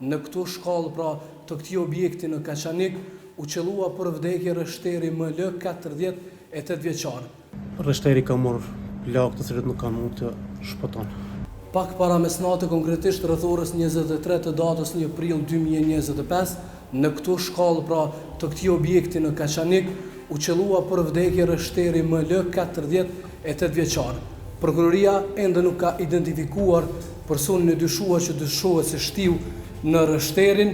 në këto shkallë pra të këtij objekti në Kaçanik u qellua për vdekje rështeri ML 48 vjeçar. Rështeri ka marrë plagë të cilët nuk kanë mund të shpëton. Pak para mesnatë, konkretisht rreth orës 23 të datës 1 prill 2025, në këto shkallë pra të këtij objekti në Kaçanik u qellua për vdekje rështeri ML 48 vjeçar. Prokuroria ende nuk ka identifikuar personin e dyshuar që dyshohet se shtiu në rështerin,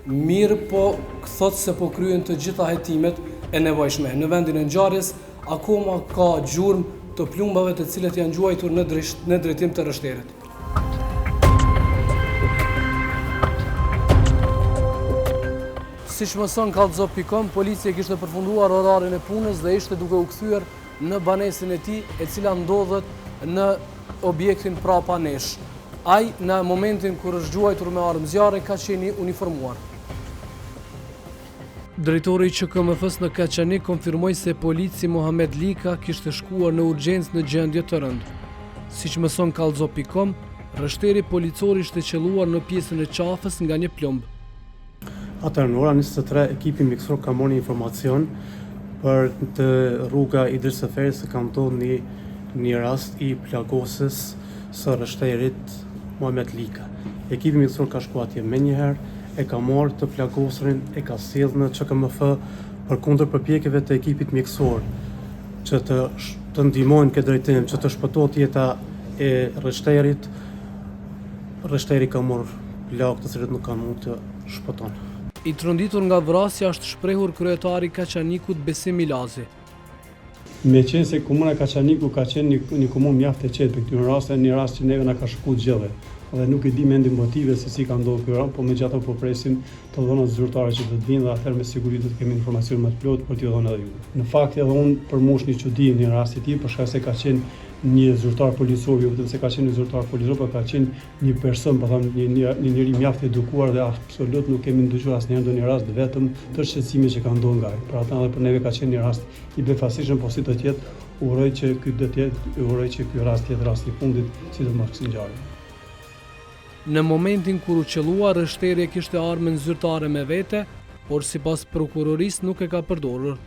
mirë po thot se po kryen të gjitha hetimet e nevojshme. Në vendin e ngjarjes akoma ka gjurmë të plumbave të cilët janë gjuajtur në drejtim të rështerit. Siç mëson kallxo.com, policia kishte përfunduar orarin e punës dhe ishte duke u kthyer në banesën e tij, e cila ndodhet në objektin prapa nesh. Ai në momentin kur është gjuajtur me armë zjarre ka qenë uniformuar. Drejtori i QKMF-s në Kaçanik konfirmoi se polici Muhamet Lika kishte shkuar në urgjencë në gjendje të rëndë. Siç mëson kallxo.com, rështeri policor ishte qelluar në pjesën e qafës nga një plumb. Atëherë në ora 23 ekipi mjekësor ka marrë informacion për të rruga Idris Seferit se ka ndodhur një rast i plagosjes së rështerit Muhamet Lika. Ekipi mjekësor ka shkuar atje menjëherë, e ka marrë të plagosurin, e ka sjellë në QKMF përkundër përpjekjeve të ekipit mjekësor që të ndihmojnë këtë drejtim, që të shpëtohet jeta e rështerit. Rështeri ka marrë plagë të cilët nuk kanë mund të shpëton. I tronditur nga vrasja është shprehur kryetari i Kaçanikut Besim Ilazi. Me qenë se komuna Kaçaniku ka qenë një komunë mjaft e qetë për këtyre raste, një rast që neve na ka shkuar gjelle. Dhe nuk e di mendim motive se si ka ndodhur ky rast, po megjithatë po presim të dhënat zyrtare që do të vinë dhe atëherë me siguri do të kemi informacion më të plotë për t'ju dhënë edhe ju. Në fakt edhe unë përmosh një çudi në një rast i tillë për shkak se ka qenë një zyrtar policor, jo vetëm se ka qenë një zyrtar policor, por ka qenë një person, po them një njeri mjaft edukuar dhe absolut nuk kemi ndëgjuar asnjëherë ndonjë rast vetëm të shqetësimit që ka ndodhur nga ai. Për atë edhe për neve ka qenë një rast i befasishëm, po si të tjetë, uroj që ky rast të jetë rasti i fundit, sidomos kësaj ngjarje. Në momentin kur u qellua, rështeri kishte armën zyrtare me vete, por sipas prokurorisë nuk e ka përdorur.